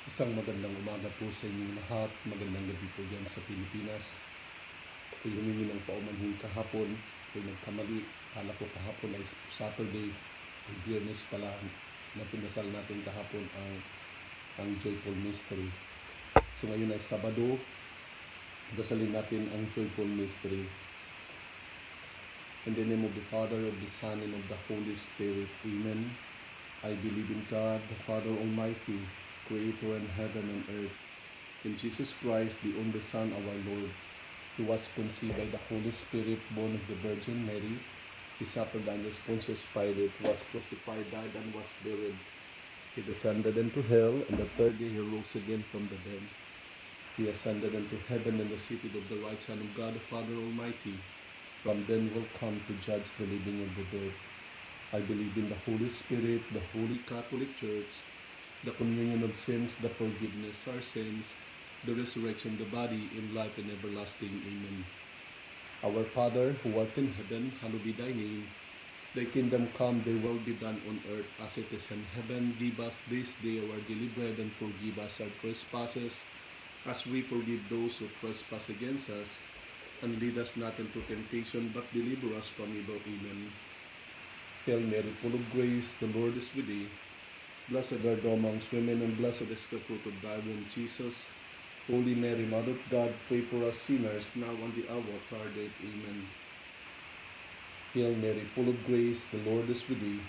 Isang magandang umaga po sa inyong lahat. Magandang gabi po dyan sa Pilipinas. Ako'y humingi ng paumanhin kahapon. Ako'y nagkamali. Kala ko kahapon ay Saturday. Ay Biyernes pala. Napindasal natin kahapon ang Joyful Mystery. So ngayon ay Sabado. Dasalin natin ang Joyful Mystery. In the name of the Father, of the Son, and of the Holy Spirit. Amen. I believe in God, the Father Almighty, Creator in heaven and earth, in Jesus Christ, the only Son, our Lord, who was conceived by the Holy Spirit, born of the Virgin Mary. He suffered under Pontius Pilate, was crucified, died, and was buried. He descended into hell, and the third day he rose again from the dead. He ascended into heaven and is seated of the right hand of God, the Father Almighty. From then will come to judge the living and the dead. I believe in the Holy Spirit, the Holy Catholic Church, the communion of sins, the forgiveness of our sins, the resurrection of the body, in life and everlasting. Amen. Our Father, who art in heaven, hallowed be thy name. Thy kingdom come, thy will be done on earth as it is in heaven. Give us this day our daily bread, and forgive us our trespasses, as we forgive those who trespass against us. And lead us not into temptation, but deliver us from evil. Amen. Hail Mary, full of grace, the Lord is with thee. Blessed art thou amongst women, and blessed is the fruit of thy womb, Jesus. Holy Mary, Mother of God, pray for us sinners, now and the hour of our death. Amen. Hail Mary, full of grace, the Lord is with thee.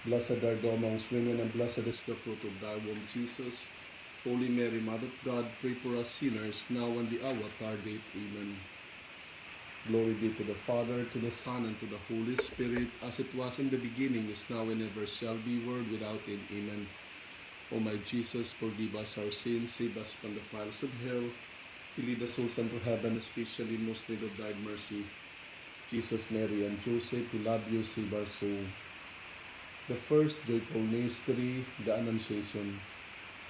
Blessed art thou amongst women, and blessed is the fruit of thy womb, Jesus. Holy Mary, Mother of God, pray for us sinners, now and the hour of our death. Amen. Glory be to the Father, to the Son, and to the Holy Spirit, as it was in the beginning, is now, and ever shall be, world without end. Amen. O my Jesus, forgive us our sins, save us from the fires of hell, lead the souls unto heaven, especially most need of thy mercy. Jesus, Mary, and Joseph, we love you, save our soul. The first joyful mystery, the Annunciation.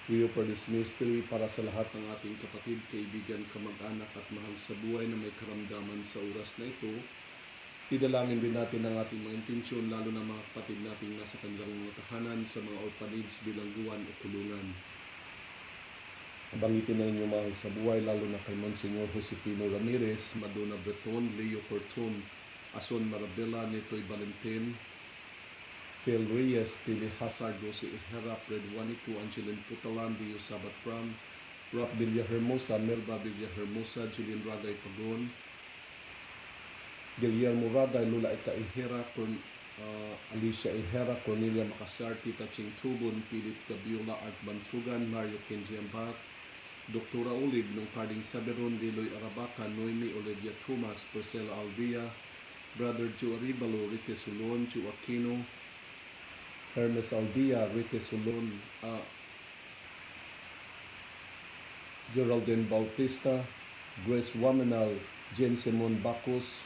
We offer this mystery para sa lahat ng ating kapatid, kaibigan, kamag-anak at mahal sa buhay na may karamdaman sa oras na ito. Idalangin din natin ang ating mga intensyon, lalo na mga kapatid nating nasa kanilang mga tahanan, sa mga orphanage, bilangguan o kulungan. Bangitin na ninyo mahal sa buhay, lalo na kay Monsignor Josepino Ramirez, Madonna Breton, Leo Corton, Ason Marabella, Nitoy Valentin, Phil Reyes, Tilly Hazard, Jose Ihera, Fred Juanico, Angeline Putalan, Dio Sabat Pram, Rap Villahermosa, Melba Villahermosa, Jillian Ragay Pagon, Guillermo Ragay, Lula Ika Ihera, Alicia Ihera, Cornelia Macasar, Tita Ching Tubon, Philip Gabiola, Art Bantrugan, Mario Kenjiambat, Dr. Ulig, Nung Carding Saberon, Liloy Arabaca, Noemi Olivia Thomas, Priscilla Alvia, Brother Joe Aribalo, Rite Sulon, Joe Aquino, Hermes Aldia, Rite Sulon, Geraldine Bautista, Grace Wamanal, Jen Simon Bacos,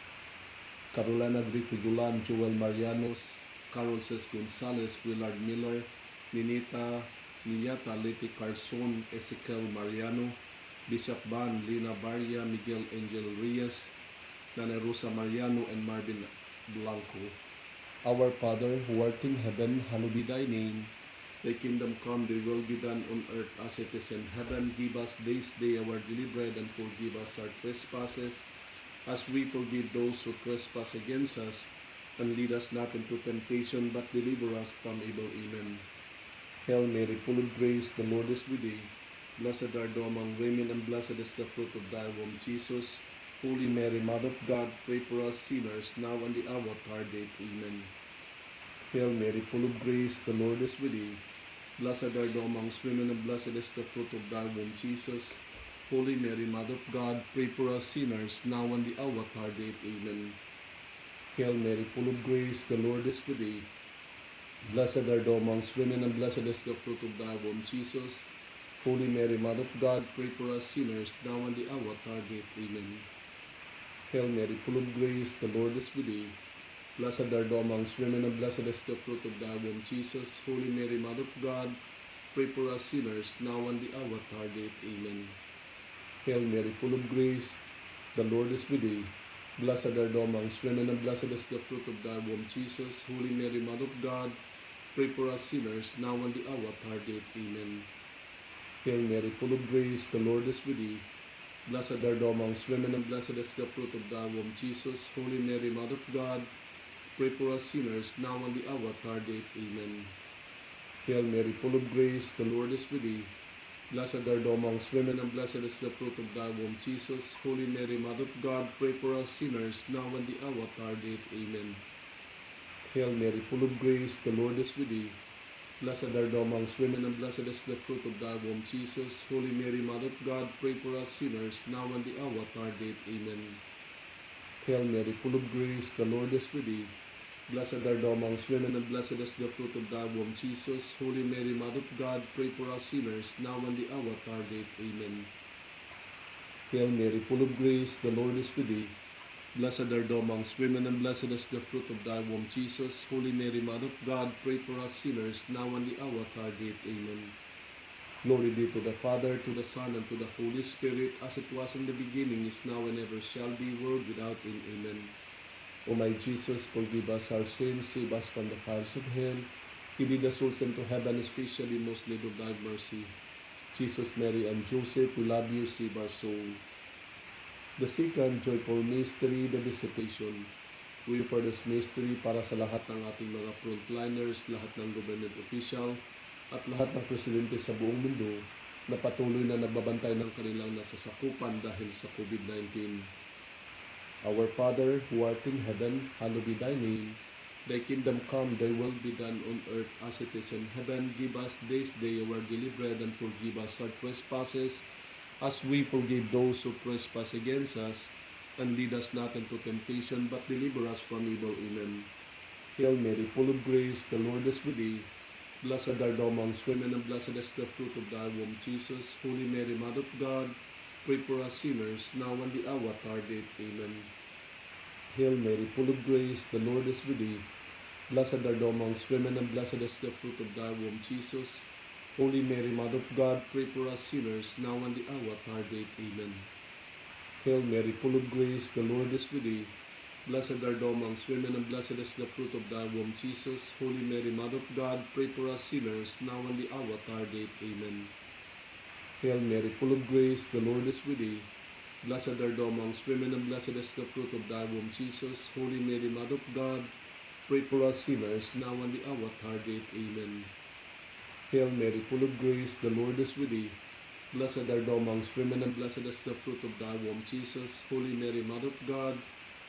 Carolina Gritudulan, Joel Marianos, Carol Ces Gonzalez, Willard Miller, Ninita Niyata, Leti Carson, Ezekiel Mariano, Bishop Ban, Lina Barria, Miguel Angel Reyes, Nana Rosa Mariano, and Marvin Blanco. Our Father, who art in heaven, hallowed be thy name. Thy kingdom come, thy will be done on earth as it is in heaven. Give us this day our daily bread, and forgive us our trespasses, as we forgive those who trespass against us. And lead us not into temptation, but deliver us from evil. Amen. Hail Mary, full of grace, the Lord is with thee. Blessed art thou among women, and blessed is the fruit of thy womb, Jesus. Holy Mary, Mother of God, pray for us sinners, now and the hour of our death. Amen. Hail Mary, full of grace, the Lord is with thee. Blessed art thou amongst women, and blessed is the fruit of thy womb, Jesus. Holy Mary, Mother of God, pray for us sinners, now and the hour of our death. Amen. Hail Mary, full of grace, the Lord is with thee. Blessed art thou amongst women, and blessed is the fruit of thy womb, Jesus. Holy Mary, Mother of God, pray for us sinners, now and the hour of our death. Amen. Hail Mary, full of grace, the Lord is with thee. Blessed art thou amongst women, and blessed is the fruit of thy womb, Jesus. Holy Mary, Mother of God, pray for us sinners, now and the hour of our death. Amen. Hail Mary, full of grace, the Lord is with thee. Blessed art thou amongst women, and blessed is the fruit of thy womb, Jesus. Holy Mary, Mother of God, pray for us sinners, now and the hour of our death. Amen. Hail Mary, full of grace, the Lord is with thee. Blessed art thou amongst women, and blessed is the fruit of thy womb, Jesus. Holy Mary, Mother of God, pray for us sinners, now and the hour of our death. Amen. Hail Mary, full of grace, the Lord is with thee. Blessed art thou amongst women, and blessed is the fruit of thy womb, Jesus. Holy Mary, Mother of God, pray for us sinners, now and the hour of our death. Amen. Hail Mary, full of grace, the Lord is with thee. Blessed art thou amongst women, and blessed is the fruit of thy womb, Jesus. Holy Mary, Mother of God, pray for us sinners, now and the hour of our death. Amen. Hail Mary, full of grace, the Lord is with thee. Blessed art thou amongst women, and blessed is the fruit of thy womb, Jesus. Holy Mary, Mother of God, pray for us sinners, now and the hour of our death. Amen. Hail Mary, full of grace, the Lord is with thee. Blessed art thou amongst women, and blessed is the fruit of thy womb, Jesus. Holy Mary, Mother of God, pray for us sinners, now and the hour of our death. Amen. Glory be to the Father, to the Son, and to the Holy Spirit, as it was in the beginning, is now, and ever shall be, world without end. Amen. O my Jesus, forgive us our sins, save us from the fires of hell, lead the souls into heaven, especially most need of thy mercy. Jesus, Mary, and Joseph, we love you, save our soul. The second joyful mystery, the visitation. We offer this mystery para sa lahat ng ating mga frontliners, lahat ng government official, at lahat ng presidente sa buong mundo na patuloy na nagbabantay ng kanilang nasasakupan dahil sa COVID-19. Our Father, who art in heaven, hallowed be thy name. Thy kingdom come, thy will be done on earth as it is in heaven. Give us this day our daily bread, and forgive us our trespasses, as we forgive those who trespass against us. And lead us not into temptation, but deliver us from evil. Amen. Hail Mary, full of grace, the Lord is with thee. Blessed art thou amongst women, and blessed is the fruit of thy womb, Jesus. Holy Mary, Mother of God, pray for us sinners, now and the hour of our death. Amen. Hail Mary, full of grace, the Lord is with thee. Blessed art thou amongst women, and blessed is the fruit of thy womb, Jesus. Holy Mary, Mother of God, pray for us sinners, now and the hour of our death. Amen. Hail Mary, full of grace, the Lord is with thee. Blessed art thou amongst women, and blessed is the fruit of thy womb, Jesus. Holy Mary, Mother of God, pray for us sinners, now and the hour of our death. Amen. Hail Mary, full of grace, the Lord is with thee. Blessed art thou amongst women, and blessed is the fruit of thy womb, Jesus. Holy Mary, Mother of God, pray for us sinners, now and the hour of our death. Amen. Hail Mary, full of grace, the Lord is with thee. Blessed art thou amongst women, and blessed is the fruit of thy womb, Jesus. Holy Mary, Mother of God,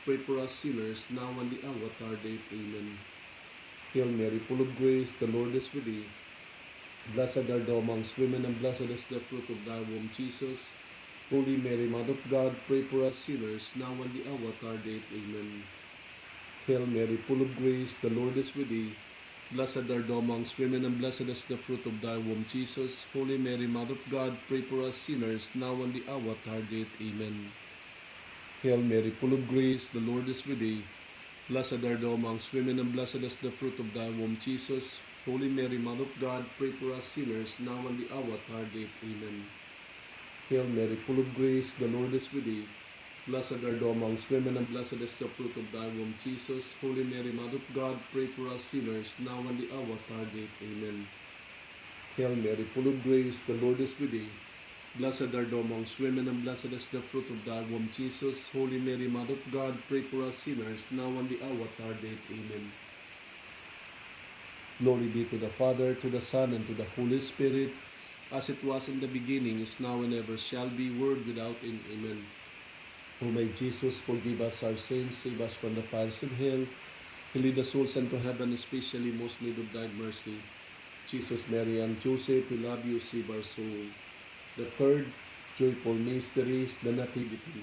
pray for us sinners, now and the hour of our death. Amen. Hail Mary, full of grace, the Lord is with thee. Blessed art thou amongst women, and blessed is the fruit of thy womb, Jesus. Holy Mary, Mother of God, pray for us sinners, now and the hour of our death. Amen. Hail Mary, full of grace, the Lord is with thee. Blessed art thou amongst women, and blessed is the fruit of thy womb, Jesus. Holy Mary, Mother of God, pray for us sinners, now and the hour of our death. Amen. Hail Mary, full of grace, the Lord is with thee. Blessed art thou amongst women, and blessed is the fruit of thy womb, Jesus. Holy Mary, Mother of God, pray for us sinners, now and the hour of our death. Amen. Hail Mary, full of grace, the Lord is with thee. Blessed art thou amongst women, and blessed is the fruit of thy womb, Jesus. Holy Mary, Mother of God, pray for us sinners, now and the hour of our death. Amen. Hail Mary, full of grace, the Lord is with thee. Blessed art thou amongst women, and blessed is the fruit of thy womb, Jesus. Holy Mary, Mother of God, pray for us sinners, now and the hour of our death. Amen. Glory be to the Father, to the Son, and to the Holy Spirit, as it was in the beginning, is now, and ever shall be, world without end. Amen. O my Jesus, forgive us our sins, save us from the fires of hell, lead the souls into heaven, especially most need of thy mercy. Jesus, Mary, and Joseph, we love you, save our soul. The third joyful mystery is the Nativity.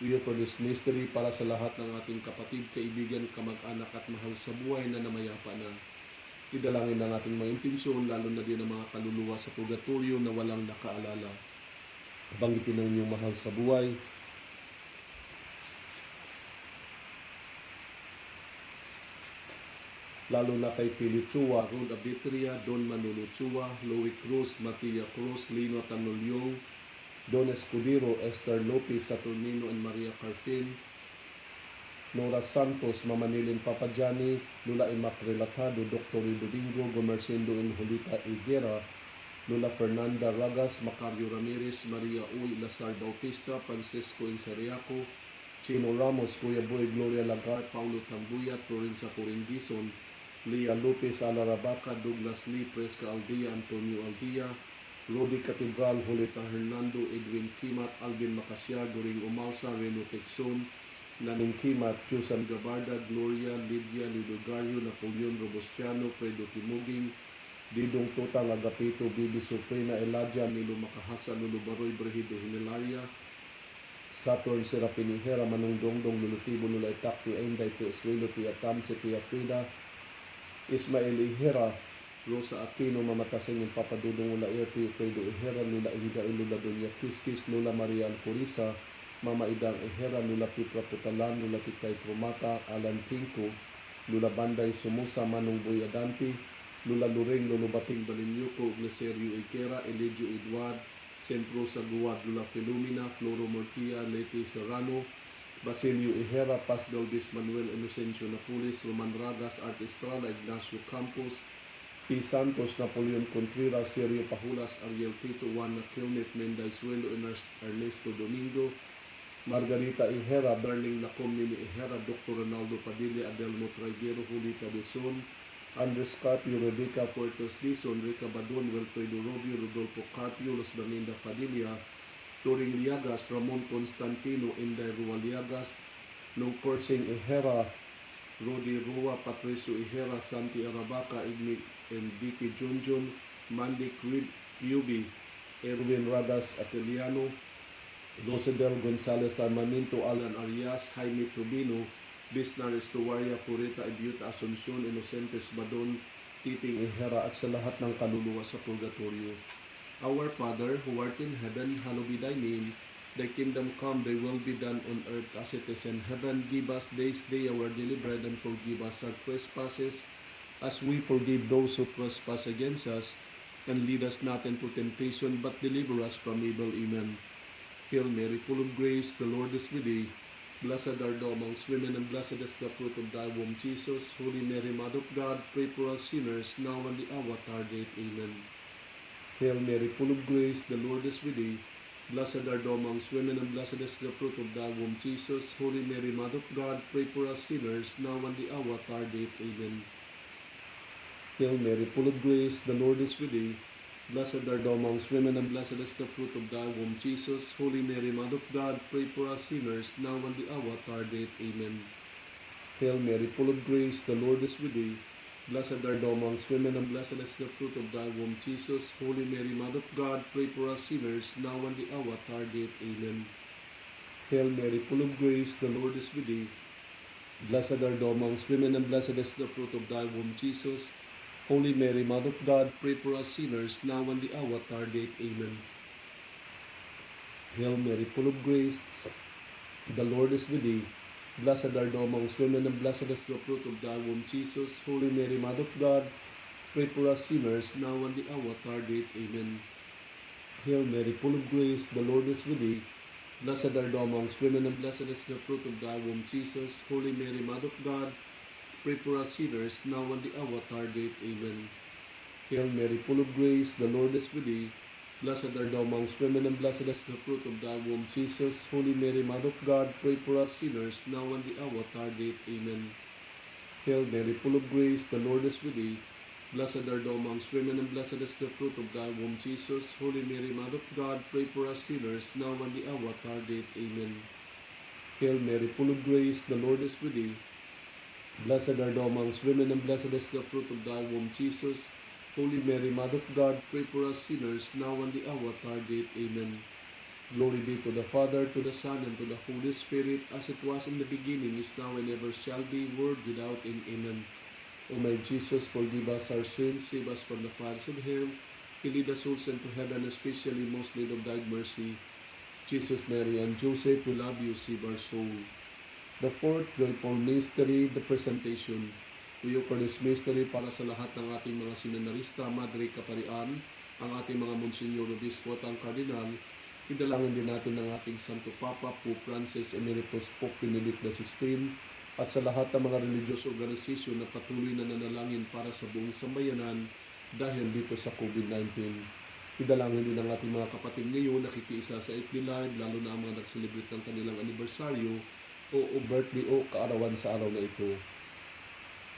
We offer this mystery para sa lahat ng ating kapatid, kaibigan, kamag-anak at mahal sa buhay na namayapa na. Idalangin ng ating mga intensyon, lalo na din ang mga kaluluwa sa purgatorio na walang nakaalala. Banggitin ang inyong mahal sa buhay. Lalo na kay Philip Chua, Rod Abitria, Don Manolo Chua, Louie Cruz, Matia Cruz, Lino Tanulyong, Don Escudero, Esther Lopez, Saturnino, and Maria Carfin, Nora Santos, Mamanilin Papajani, Lula Imac Relatado, Dr. Domingo, Gomercindo and Julita Higuera, Lola Fernanda Ragas, Macario Ramirez, Maria Uy, Lazar Bautista, Francisco Inseriaco, Chino Ramos, Kuya Boy, Gloria Lagar, Paulo Tambuya, Florencia Corindison, Leah Lopez Alarabaca, Douglas Lee, Presca Aldia, Antonio Aldia, Rodi Catedral, Julita Hernando, Edwin Kimat, Alvin Macasyar, Doring Umalsa, Reno Texon, Naning Kimat, Chusan Gabarda, Gloria, Lydia Lidogario, Napoleon Robustiano, Fredo Timuging, Didong Tutang Agapito, Bibi Sofrena, Eladia, Nilo Makahasa, Lulu Baroy, Brehido Hinelaria, Saturn Serapini Hera, Manong Dongdong, Lulutibo, Lula Itakti, Ainday, Teoswelo, Tia Tamse, Tia Frida, Ismael Ihera, Rosa Aquino, Mamataseng, yung Papadudong, Lula Erti, Fredo Ihera, Lula Inga, Lula Doña Kiskis, Lula Maria Alcorisa, Mama Idang Ihera, Lula Pitra Putalan, Lula Tikay Tromata, Alan Tinko, Lula Banday Sumusa, Manong Boy Adanti, Lula Lureng, Lolo Bating Balinyuko, Gleserio Ikera, Eligio Edward, Sempro Saguad, Lula Filomena, Floro Mortia, Leti Serrano, Basilio Ihera, Paz Galvez Manuel Inocencio Napoles, Roman Ragas, Art Estrada, Ignacio Campos, P. Santos, Napoleon Contreras, Sergio Pajulas, Ariel Tito, Juan Nakilnet, Menday Suelo, Ernesto Domingo, Margarita Ihera, Darling Lacom, Nini Ihera, Dr. Ronaldo Padilla, Adelmo Traiguero, Julita Deson, Andres Carpio, Rebecca Puertos Dizon, Rica Badon, Wilfredo Robio, Rodolfo Carpio, Los Berninda Padilla, Turing Liagas, Ramon Constantino, Inday Rualiagas, Nung Corsing Ihera, Rodi Rua, Patricio Ihera, Santi Arabaca, Igni Vicky Junjun, Mandy Cubi, Erwin Radas Ateliano, Rosedel Gonzalez Armamento, Alan Arias, Jaime Trubino, Bisnar Estuaria, Purita Ibiuta Asuncion, Inocentes Badon, Titing Ihera at sa lahat ng kaluluwa sa purgatorio. Our Father, who art in heaven, hallowed be thy name. Thy kingdom come, thy will be done on earth as it is in heaven. Give us this day our daily bread, and forgive us our trespasses, as we forgive those who trespass against us. And lead us not into temptation, but deliver us from evil. Amen. Hail Mary, full of grace, the Lord is with thee. Blessed art thou amongst women, and blessed is the fruit of thy womb, Jesus. Holy Mary, Mother of God, pray for us sinners, now and the hour of our death. Amen. Hail Mary, full of grace, the Lord is with thee. Blessed art thou amongst women, and blessed is the fruit of thy womb, Jesus. Holy Mary, Mother of God, pray for us sinners, now and the hour of our death. Amen. Hail Mary, full of grace, the Lord is with thee. Blessed art thou amongst women, and blessed is the fruit of thy womb, Jesus. Holy Mary, Mother of God, pray for us sinners, now and the hour of our death. Amen. Hail Mary, full of grace, the Lord is with thee. Blessed art thou amongst women, and blessed is the fruit of thy womb, Jesus. Holy Mary, Mother of God, pray for us sinners, now and the hour of our death. Amen. Hail Mary, full of grace, the Lord is with thee. Blessed art thou amongst women, and blessed is the fruit of thy womb, Jesus. Holy Mary, Mother of God, pray for us sinners, now and the hour of our death. Amen. Hail Mary, full of grace, the Lord is with thee. Blessed art thou amongst women, and blessed is the fruit of thy womb, Jesus. Holy Mary, Mother of God, pray for us sinners, now and the hour of our death. Amen. Hail Mary, full of grace, the Lord is with thee. Blessed art thou amongst women, and blessed is the fruit of thy womb, Jesus. Holy Mary, Mother of God, pray for us sinners, now and the hour of our death. Amen. Hail Mary, full of grace, the Lord is with thee. Blessed art thou amongst women, and blessed is the fruit of thy womb, Jesus. Holy Mary, Mother of God, pray for us sinners, now and the hour of our death. Amen. Hail Mary, full of grace, the Lord is with thee. Blessed art thou amongst women, and blessed is the fruit of thy womb, Jesus. Holy Mary, Mother of God, pray for us sinners, now and the hour of our death. Amen. Hail Mary, full of grace, the Lord is with thee. Blessed art thou amongst women, and blessed is the fruit of thy womb, Jesus. Holy Mary, Mother of God, pray for us sinners, now and the hour of our death. Amen. Glory be to the Father, to the Son, and to the Holy Spirit, as it was in the beginning, is now, and ever shall be, world without end. Amen. O my Jesus, forgive us our sins, save us from the fires of hell, and lead the souls into heaven, especially most need of thy mercy. Jesus, Mary, and Joseph, we love you, save our soul. The fourth joyful mystery, the presentation. We offer this mystery para sa lahat ng ating mga seminarista, Madre Kaparian, ang ating mga Monsignor, Obispo at ang Kardinal. Idalangin din natin ng ating Santo Papa, Pope Francis Emeritus Pope Benedict XVI, at sa lahat ng mga religious organisasyon na patuloy na nanalangin para sa buong sambayanan dahil dito sa COVID-19. Idalangin din ang ating mga kapatid ngayon nakikiisa sa April Live, lalo na ang mga nag-celebrate ng kanilang anibersaryo o birthday o kaarawan sa araw na ito.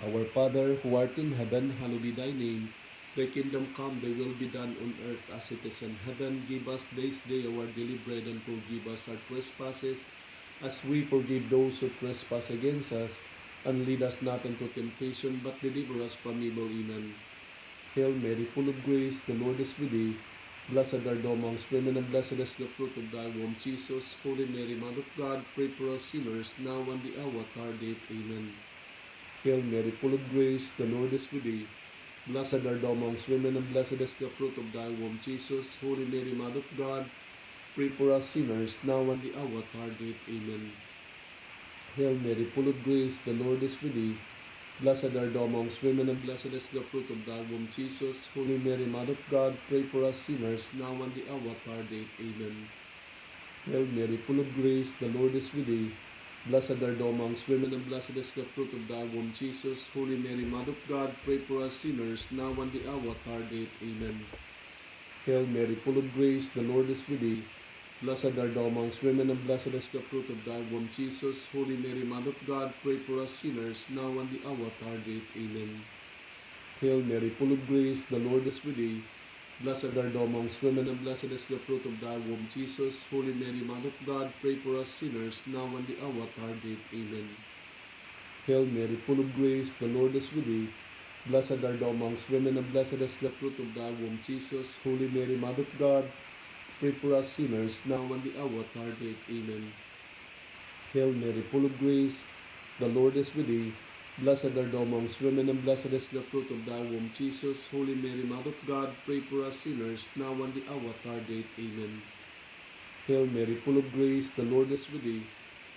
Our Father, who art in heaven, hallowed be thy name. Thy kingdom come, thy will be done on earth as it is in heaven. Give us this day our daily bread, and forgive us our trespasses, as we forgive those who trespass against us. And lead us not into temptation, but deliver us from evil. Amen. Hail Mary, full of grace, the Lord is with thee. Blessed art thou amongst women, and blessed is the fruit of thy womb, Jesus. Holy Mary, Mother of God, pray for us sinners, now and the hour of our death. Amen. Hail Mary, full of grace, the Lord is with thee. Blessed art thou amongst women, and blessed is the fruit of thy womb, Jesus. Holy Mary, Mother of God, pray for us sinners, now and the hour of our death. Amen. Hail Mary, full of grace, the Lord is with thee. Blessed art thou amongst women, and blessed is the fruit of thy womb, Jesus. Holy Mary, Mother of God, pray for us sinners, now and the hour of our death. Amen. Hail Mary, full of grace, the Lord is with thee. Blessed art thou amongst women, and blessed is the fruit of thy womb, Jesus. Holy Mary, Mother of God, pray for us sinners, now and the hour of our death. Amen. Hail Mary, full of grace, the Lord is with thee. Blessed art thou amongst women, and blessed is the fruit of thy womb, Jesus. Holy Mary, Mother of God, pray for us sinners, now and the hour of our death. Amen. Hail Mary, full of grace, the Lord is with thee. Blessed art thou amongst women, and blessed is the fruit of thy womb, Jesus. Holy Mary, Mother of God, pray for us sinners, now and the hour of our death. Amen. Hail Mary, full of grace, the Lord is with thee. Blessed art thou amongst women, and blessed is the fruit of thy womb, Jesus. Holy Mary, Mother of God, pray for us sinners, now and the hour of our death. Amen. Hail Mary, full of grace, the Lord is with thee. Blessed art thou amongst women, and blessed is the fruit of thy womb, Jesus. Holy Mary, Mother of God, pray for us sinners, now and the hour of our death. Amen. Hail Mary, full of grace, the Lord is with thee.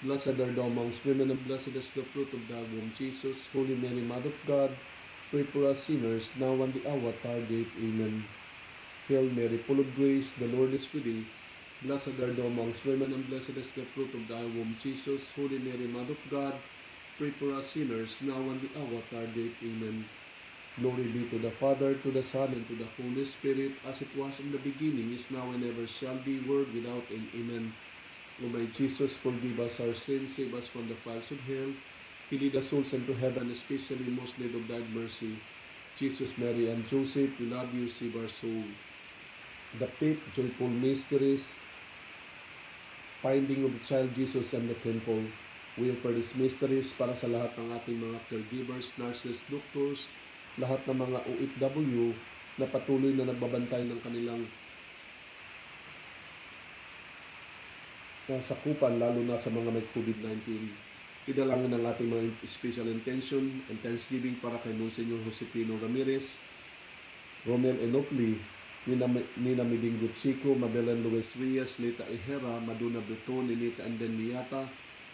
Blessed art thou amongst women, and blessed is the fruit of thy womb, Jesus. Holy Mary, Mother of God, pray for us sinners, now and the hour of our death. Amen. Hail Mary, full of grace, the Lord is with thee. Blessed art thou amongst women, and blessed is the fruit of thy womb, Jesus. Holy Mary, Mother of God, pray for us sinners, now and the hour of our death. Amen. Glory be to the Father, to the Son, and to the Holy Spirit, as it was in the beginning, is now, and ever shall be, world without end. Amen. O my Jesus, forgive us our sins, save us from the fires of hell. Lead the souls into heaven, especially most need of thy mercy. Jesus, Mary, and Joseph, we love you, save our soul. The fifth joyful mysteries, finding of the child Jesus and the temple. We offer these mysteries para sa lahat ng ating mga caregivers, nurses, doctors, lahat ng mga OFW na patuloy na nagbabantay ng kanilang sakupan, lalo na sa mga may COVID-19. Idalangin ang ating mga special intention and thanksgiving para kay Monsignor Josepino Ramirez, Romel Enopli, Nina Miding Gutchico, Madeline Luis Rias, Lita Ejera, Maduna Breton, Ninita Anden Miata,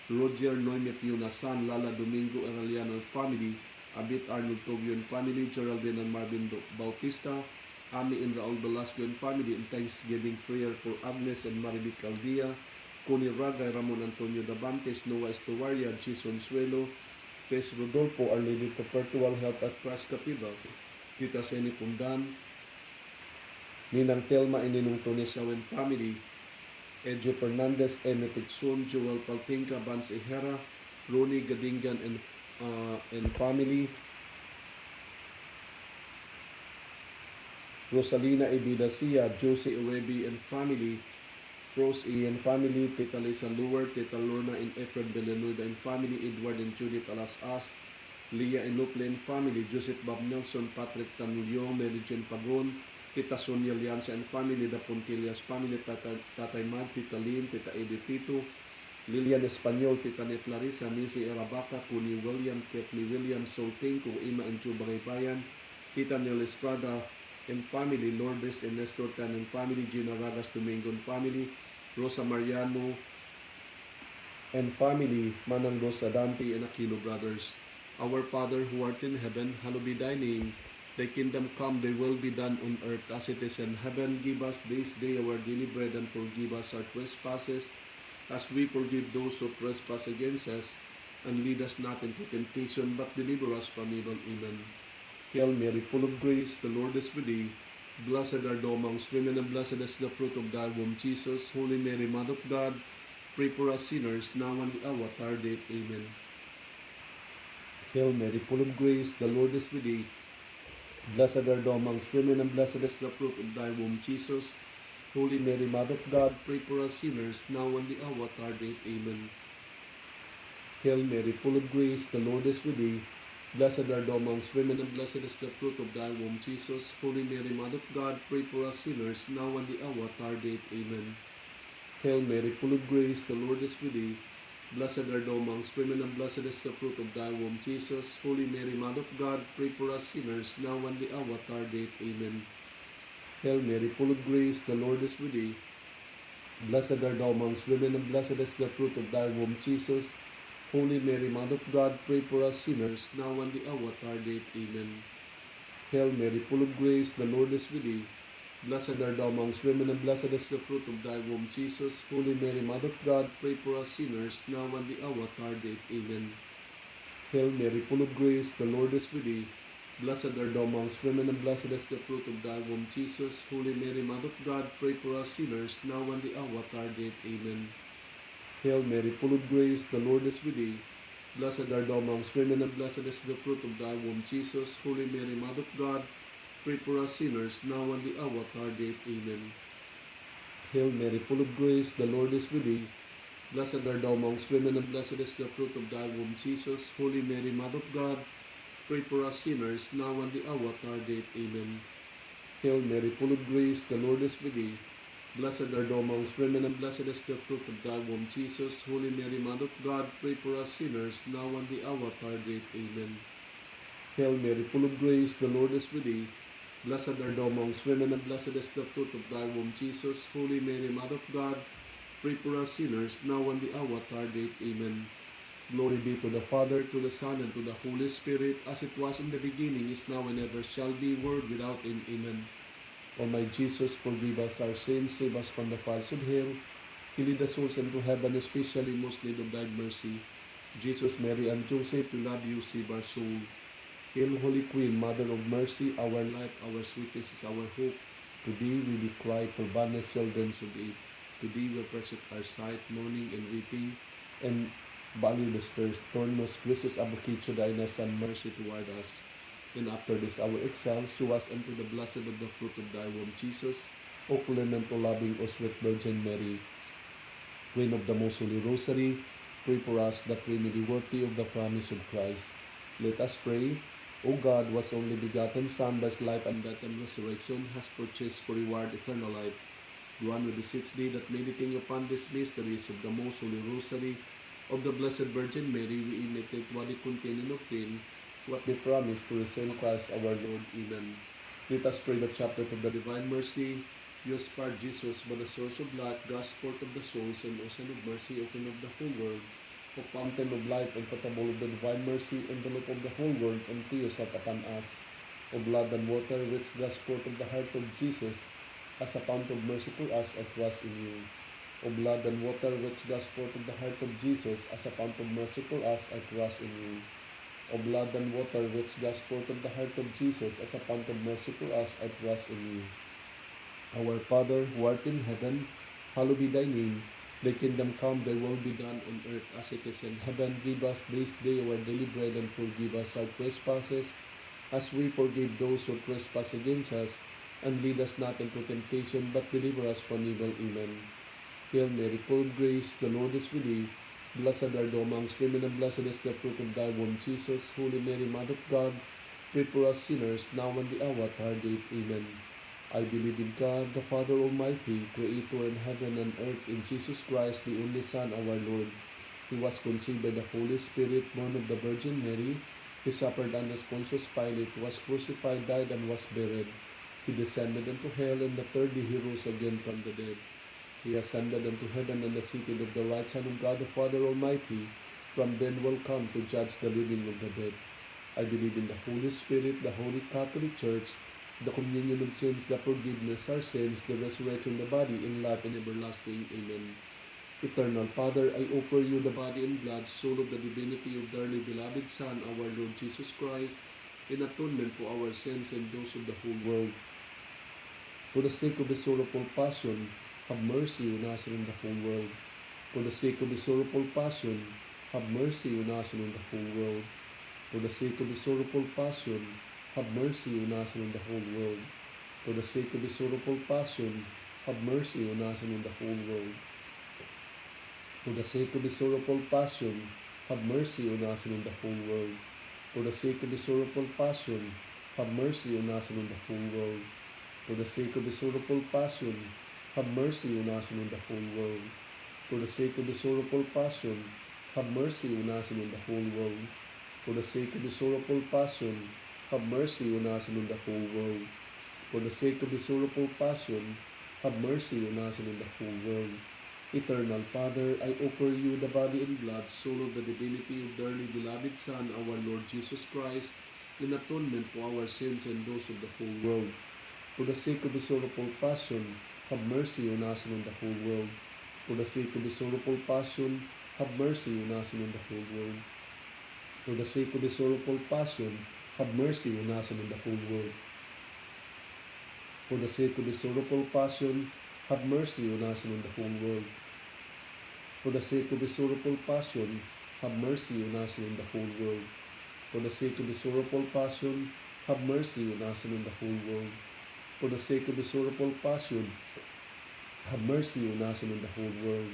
Roger Noime Piunasan, Lala Domingo Araliano and family, Abit Arnold Tobio and family, Geraldine and Marvin Bautista, Ami and Raul Velasco and family, and thanksgiving prayer for Agnes and Marivic Caldia, Connie Ragay, Ramon Antonio Davantes, Noah Estuaria, Jason Suelo, Tess Rodolfo, Our Lady of Perpetual Help at Christ Cathedral, Tita Seni Pundan, Ninang Telma and Ninong Tonesaw and family, Edjo Fernandez, Emetic Sun, Joel Paltinka, Vance Ejera, Ronnie Gadingan and family, Rosalina Ebidacia, Jose Urebi and family, Rose E and family, Tita Lisa Luwer, Tita Lorna and Efren Villanueva and family, Edward and Judith Alas-As, Leah and Luple and family, Joseph Bob Nelson, Patrick Tanulyo, Mary Jane Pagon, Tita Sonia Lianza and family, the Pontillas family, Tatay Mad, Tita Lynn, Tita Edith Tito, Lilian Espanyol, Tita Net Larissa, Nisi Arabaca, Kuni William, Ketli William, Solting, Ima and Jubangay Bayan, Tita Nel Estrada and family, Lourdes and Nestor Tan and family, Gina Ragas Domingo and family, Rosa Mariano and family, Manang Rosa Dante and Aquino brothers. Our Father who art in heaven, hallowed be thy name. Thy kingdom come, thy will be done on earth as it is in heaven. Give us this day our daily bread, and forgive us our trespasses, as we forgive those who trespass against us. And lead us not into temptation, but deliver us from evil. Amen. Hail Mary, full of grace, the Lord is with thee. Blessed are thou amongst women, and blessed is the fruit of thy womb, Jesus. Holy Mary, Mother of God, pray for us sinners, now and the hour of our death. Amen. Hail Mary, full of grace, the Lord is with thee. Blessed are thou amongst women, and blessed is the fruit of thy womb, Jesus. Holy Mary, Mother of God, pray for us sinners, now and the hour of our death. Amen. Hail Mary, full of grace, the Lord is with thee. Blessed are thou amongst women, and blessed is the fruit of thy womb, Jesus. Holy Mary, Mother of God, pray for us sinners, now and the hour of our death. Amen. Hail Mary, full of grace, the Lord is with thee. Blessed are thou amongst women, and blessed is the fruit of thy womb, Jesus. Holy Mary, Mother of God, pray for us sinners, now and the hour of our death. Amen. Hail Mary, full of grace, the Lord is with thee. Blessed are thou amongst women, and blessed is the fruit of thy womb, Jesus. Holy Mary, Mother of God, pray for us sinners, now and the hour of our death. Amen. Hail Mary, full of grace, the Lord is with thee. Blessed are thou amongst women, and blessed is the fruit of thy womb, Jesus. Holy Mary, Mother of God, pray for us sinners, now and the hour of our death. Amen. Hail Mary, full of grace, the Lord is with thee. Blessed are thou amongst women, and blessed is the fruit of thy womb, Jesus. Holy Mary, Mother of God, pray for us sinners, now and the hour of our death. Amen. Hail Mary, full of grace, the Lord is with thee. Blessed are thou amongst women, and blessed is the fruit of thy womb, Jesus. Holy Mary, Mother of God, pray for us sinners, now and the hour of our death. Amen. Hail Mary, full of grace, the Lord is with thee. Blessed are thou amongst women, and blessed is the fruit of thy womb, Jesus. Holy Mary, Mother of God, pray for us sinners, now and the hour of our death. Amen. Hail Mary, full of grace, the Lord is with thee. Blessed are thou amongst women, and blessed is the fruit of thy womb, Jesus. Holy Mary, Mother of God, pray for us sinners, now and the hour of our death. Amen. Hail Mary, full of grace, the Lord is with thee. Blessed are thou amongst women, and blessed is the fruit of thy womb, Jesus. Holy Mary, Mother of God, pray for us sinners, now and the hour of our death. Amen. Glory be to the Father, to the Son, and to the Holy Spirit, as it was in the beginning, is now, and ever shall be, world without end. Amen. O my Jesus, forgive us our sins, save us from the fires of hell, lead the souls into heaven, especially most need of thy mercy. Jesus, Mary, and Joseph, we love you, save our soul. Hail, Holy Queen, Mother of Mercy, our life, our sweetness is our hope. To thee we cry, for banished children of Eve. To thee we present our sight, mourning and weeping, and value the stirs, turn most gracious advocate, thy and mercy toward us. And after this our exile, show us unto the blessed of the fruit of thy womb, Jesus. O clement, O loving, O sweet Virgin Mary, Queen of the Most Holy Rosary, pray for us that we may be worthy of the promise of Christ. Let us pray. O God, whose only begotten Son, by his life and death and resurrection, has purchased for reward eternal life, grant who beseech thee that meditating upon these mysteries of the Most Holy Rosary of the Blessed Virgin Mary, we imitate what they contain and obtain what they promise to receive Christ our Lord. Amen. Let us pray the chaplet of the Divine Mercy. You aspire Jesus by the source of life, gosport of the souls, and ocean of mercy, O King of the whole world, O fountain of life, and potable of the divine mercy, envelope of the whole world, and tears out upon us. O blood and water, rich gosport of the heart of Jesus, as a fount of mercy for us, I trust in you. O blood and water, rich gosport of the heart of Jesus, as a fount of mercy for us, I trust in you. O blood and water, rich gosport of the heart of Jesus, as a fount of mercy for us, I trust in you. Our Father, who art in heaven, hallowed be thy name. Thy kingdom come, thy will be done on earth as it is in heaven. Give us this day our daily bread, and forgive us our trespasses, as we forgive those who trespass against us. And lead us not into temptation, but deliver us from evil. Amen. Hail Mary, full of grace, the Lord is with thee. Blessed are thou amongst women, and blessed is the fruit of thy womb, Jesus. Holy Mary, Mother of God, pray for us sinners, now and the hour of our death. Amen. I believe in God, the Father Almighty, Creator in heaven and earth, in Jesus Christ, the only Son, our Lord. He was conceived by the Holy Spirit, born of the Virgin Mary. He suffered under Pontius Pilate, was crucified, died, and was buried. He descended into hell, and the third day he rose again from the dead. He ascended into heaven, and is seated at the right hand of God the Father Almighty. From then will come to judge the living and the dead. I believe in the Holy Spirit, the Holy Catholic Church, the communion of sins, the forgiveness of our sins, the resurrection of the body, and life and everlasting. Amen. Eternal Father, I offer you the body and blood, soul of the divinity of dearly beloved Son, our Lord Jesus Christ, in atonement for our sins and those of the whole world. For the sake of the sorrowful passion, have mercy on us and on the whole world. For the sake of the sorrowful passion, have mercy on us and on the whole world. For the sake of the sorrowful passion, have mercy on us and on the whole world. For the sake of the sorrowful passion, have mercy on us and on the whole world. For the sake of the sorrowful passion, have mercy on us and on the whole world. For the sake of the sorrowful passion, have mercy on us and on the whole world. For the sake of the sorrowful passion, have mercy on us and on the whole world. For the sake of the sorrowful passion, have mercy on us and on the whole world. For the sake of the sorrowful passion, have mercy on us and on the whole world. For the sake of the sorrowful passion, have mercy on us and on the whole world. Eternal Father, I offer you the body and blood, soul of the divinity of dearly beloved Son, our Lord Jesus Christ, in atonement for our sins and those of the whole world. For the sake of the sorrowful passion, have mercy on us and on the whole world. For the sake of the sorrowful passion, have mercy on us and on the whole world. For the sake of the sorrowful passion, have mercy on us and on the whole world. For the sake of the sorrowful passion, have mercy on us and on the whole world. For the sake of the sorrowful passion, have mercy on us and on the whole world. For the sake of the sorrowful passion, have mercy on us and on the whole world. For the sake of the sorrowful passion, have mercy on us and on the whole world.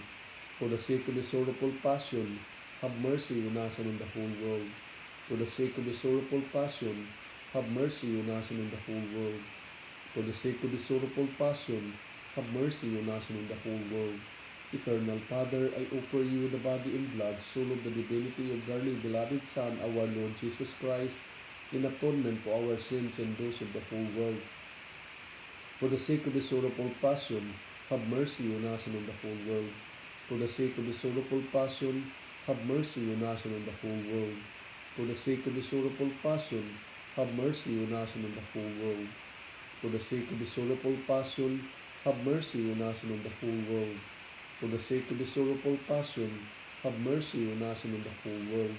For the sake of the sorrowful passion, have mercy on us and on the whole world. For the sake of the sorrowful passion, have mercy on us and on the whole world. For the sake of the sorrowful passion, have mercy on us and on the whole world. Eternal Father, I offer you the body and blood, soul of the divinity of dearly beloved Son, our Lord Jesus Christ, in atonement for our sins and those of the whole world. For the sake of the sorrowful passion, have mercy on us and on the whole world. For the sake of the sorrowful passion, have mercy on us and on the whole world. For the sake of the sorrowful passion, have mercy on us and on the whole world. For the sake of the sorrowful passion, have mercy on us and on the whole world. For the sake of the sorrowful passion, have mercy on us and on the whole world.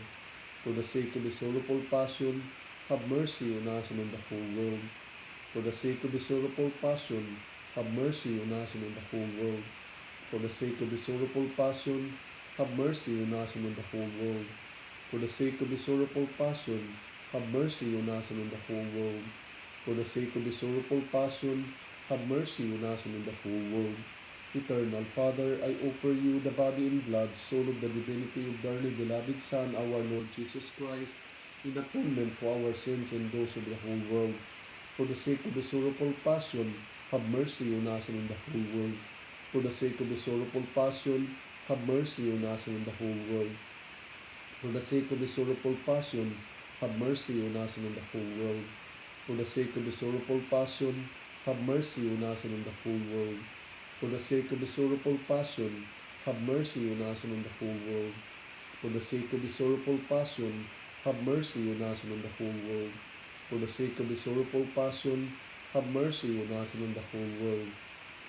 For the sake of the sorrowful passion, have mercy on us and on the whole world. For the sake of the sorrowful passion, have mercy on us and on the whole world. For the sake of the sorrowful passion, have mercy on us and on the whole world. For the sake of the sorrowful passion, have mercy on us and on the whole world. For the sake of the sorrowful passion, have mercy on us and on the whole world. Eternal Father, I offer you the body and blood, soul of the divinity of dearly beloved Son, our Lord Jesus Christ, in atonement for our sins and those of the whole world. For the sake of the sorrowful passion, have mercy on us and on the whole world. For the sake of the sorrowful passion, have mercy on us and on the whole world. For the sake of the sorrowful passion, have mercy on us and on the whole world. For the sake of the sorrowful passion, have mercy on us and on the whole world. For the sake of the sorrowful passion, have mercy on us and on the whole world. For the sake of the sorrowful passion, have mercy on us and on the whole world. For the sake of the sorrowful passion, have mercy on us and on the whole world.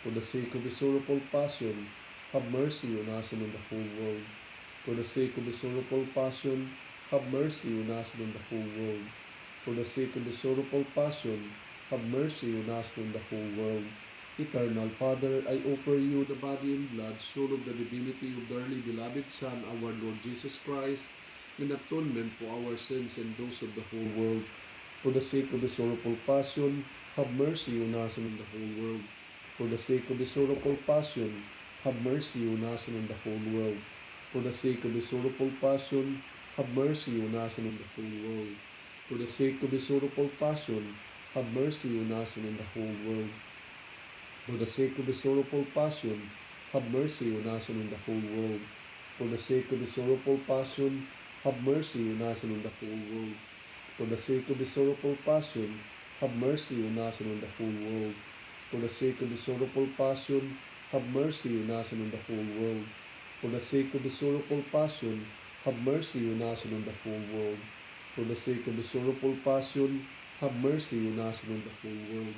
For the sake of the sorrowful passion, have mercy on us and on the whole world. For the sake of the sorrowful passion, have mercy on us and on the whole world. For the sake of the sorrowful passion, have mercy on us and on the whole world. Eternal Father, I offer you the body and blood, soul of the divinity of dearly beloved Son, our Lord Jesus Christ, in atonement for our sins and those of the whole world. For the sake of the sorrowful passion, have mercy on us and on the whole world. For the sake of the sorrowful passion, have mercy on us and on the whole world. For the sake of the sorrowful passion, have mercy on us and on the whole world. For the sake of the sorrowful passion, have mercy on us and on the whole world. For the sake of the sorrowful passion, have mercy on us and on the whole world. For the sake of the sorrowful passion, have mercy on us and on the whole world. For the sake of the sorrowful passion, have mercy on us and on the whole world. For the sake of the sorrowful passion, have mercy on us and on the whole world. For the sake of the sorrowful passion, have mercy on us and on the whole world. For the sake of the sorrowful passion, have mercy on us and on the whole world.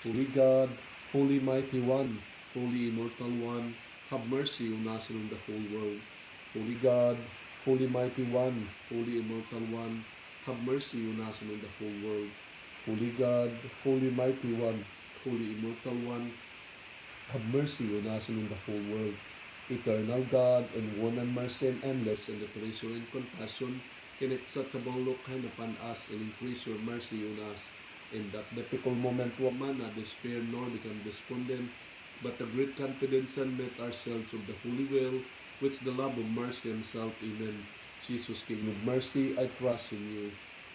Holy God, Holy Mighty One, Holy Immortal One, have mercy on us and on the whole world. Holy God, Holy Mighty One, Holy Immortal One, have mercy on us and on the whole world. Holy God, Holy Mighty One, Holy Immortal One, have mercy on us and on the whole world. Eternal God, and one and mercy and endless, and the treasure and compassion, inaccessible look kind upon us, and increase your mercy on us. In that difficult moment, woman, not despair nor become despondent, but the great confidence and met ourselves of the holy will, which the love of mercy and self. Amen. Jesus, King of mercy, I trust in you.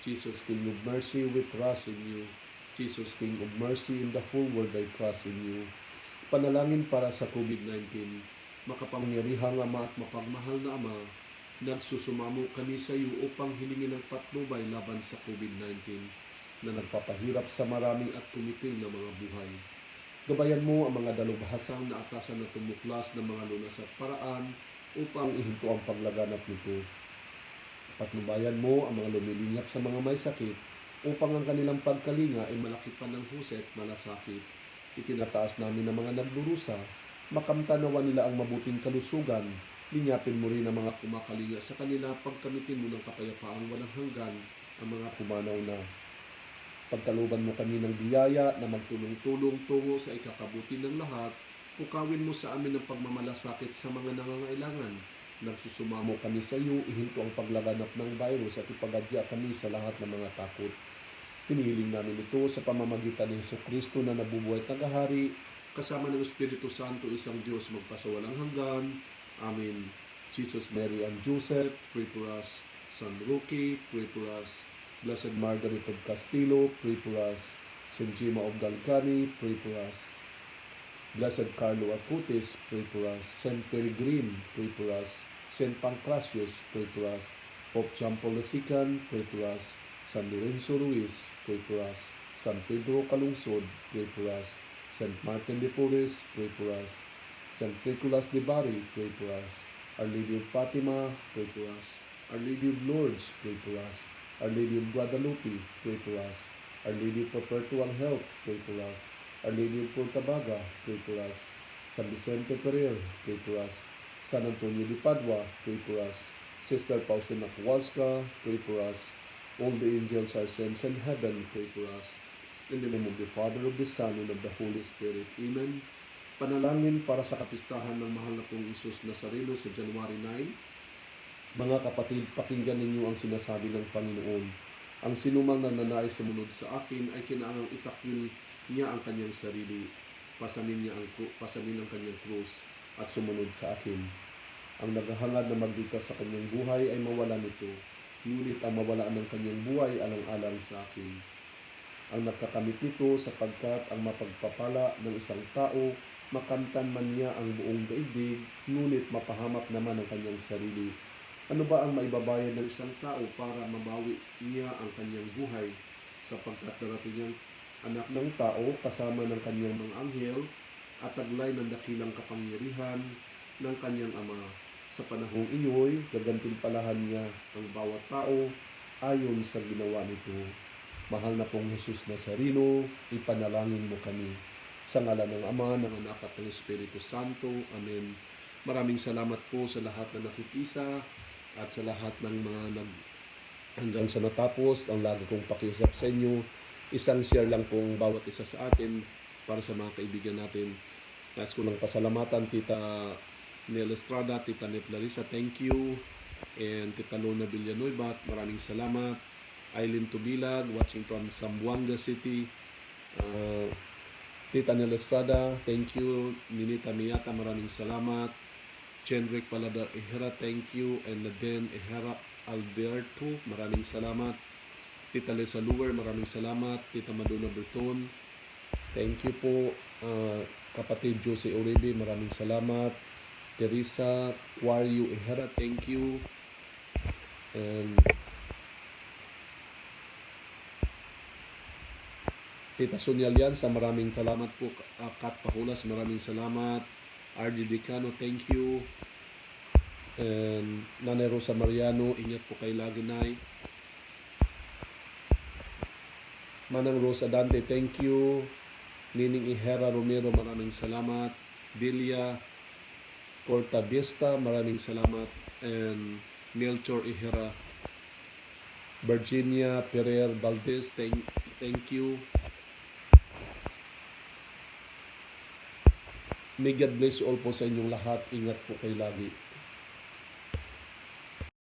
Jesus, King of mercy, we trust in you. Jesus, King of mercy, in the whole world I trust in you. Panalangin para sa COVID-19. Makapangyarihang Ama at mapagmahal na Ama, nagsusumamo kami sa iyo upang hilingin ang patnubay laban sa COVID-19 na nagpapahirap sa marami at kumitil na mga buhay. Gabayan mo ang mga dalubhasang na atasan na tumuklas ng mga lunas at paraan upang ihinto ang paglaganap nito. Patnubayan mo ang mga lumilingap sa mga may sakit upang ang kanilang pagkalinga ay malaki pa ng husay at malasakit. Itinataas namin ang mga nagdurusa, makamtanawa nila ang mabuting kalusugan. Linyapin mo rin ang mga kumakalinga sa kanila, pagkamitin mo ng kapayapaang walang hanggan ang mga pumanaw na. Pagkaluban mo kami ng biyaya na magtulong-tulong tungo sa ikakabuti ng lahat, pukawin mo sa amin ang pagmamalasakit sa mga nangangailangan. Nagsusumamo kami sa iyo, ihinto ang paglaganap ng virus at ipagadya kami sa lahat ng mga takot. Hinihiling namin ito sa pamamagitan ni Jesucristo na nabubuhay at nagahari, kasama ng Espiritu Santo, isang Diyos magpasawalang hanggan. Amen. Jesus, Mary, and Joseph, pray for us. San Roque, pray for us. Blessed Margaret of Castilo, pray for us. Saint Gemma of Galgani, pray for us. Blessed Carlo Acutis, pray for us. Saint Peregrine, pray for us. Saint Pancratius, pray for us. Pope John Paul II, pray for us. San Lorenzo Ruiz, pray for us. San Pedro Calungsod, pray for us. Saint Martin de Porres, pray for us. Saint Nicholas de Bari, pray for us. Our Lady of Fatima, pray for us. Our Lady of Lourdes, pray for us. Our Lady of Guadalupe, pray for us. Our Lady of Perpetual Help, pray for us. Our Lady of Portabaga, pray for us. San Vicente Ferrer, pray for us. San Antonio de Padua, pray for us. Sister Faustina Kowalska, pray for us. All the angels, our saints in heaven, pray for us. In the name of the Father, of the Son, and of the Holy Spirit. Amen. Panalangin para sa kapistahan ng mahal na pong Isus Nazareno sa January 9. Mga kapatid, pakinggan ninyo ang sinasabi ng Panginoon. Ang sinumang nananais sumunod sa akin ay kinaangang itakwil niya ang kanyang sarili, pasanin ang kanyang krus, at sumunod sa akin. Ang naghahangad na magligtas sa kanyang buhay ay mawala nito, ngunit ang mawalaan ng kanyang buhay alang-alang sa akin. Ang nagkakamit nito sapagkat ang mapagpapala ng isang tao, makamtan man niya ang buong daigdig, ngunit mapahamak naman ang kanyang sarili. Ano ba ang maibabayad ng isang tao para mabawi niya ang kanyang buhay? Sapagkat darating ang anak ng tao kasama ng kanyang mga anghel at taglay ng dakilang kapangyarihan ng kanyang ama. Sa panahong iyo'y gagantimpalahan niya ang bawat tao ayon sa ginawa nito. Mahal na pong Jesus Nazareno, ipanalangin mo kami. Sa ngalan ng Ama, ng Anak at ng Espiritu Santo. Amen. Maraming salamat po sa lahat na nakikisa at sa lahat ng mga hanggang sa natapos. Ang lagi kong pakiusap sa inyo, isang share lang pong bawat isa sa atin para sa mga kaibigan natin. Nais ko lang pasalamatan Tita Nel Estrada, Tita Net Larissa, thank you. And Tita Luna Villanueva, maraming salamat. Aileen Tubilag, watching from Zamboanga City. Tita Nel Estrada, thank you. Ninita Miyata, maraming salamat. Chendrick Paladar Ehera, thank you. And Naden Ehera Alberto, maraming salamat. Tita Lesa Luwer, maraming salamat. Tita Madonna Berton, thank you po. Kapatid Jose Uribe, maraming salamat. Teresa Quario Ehera, thank you. And Tita Sonia Lianza, maraming salamat po. Kat Pahulas, maraming salamat. RD Decano, thank you. And Nanay Rosa Mariano, ingat po kayo lagi, Nay. Manang Rosa Dante, thank you. Nining Ihera Romero, maraming salamat. Delia Corta Vista, maraming salamat. And Melchor Ihera. Virginia Pereira Valdez, thank you. May God bless you all po sa inyong lahat. Ingat po kayo lagi.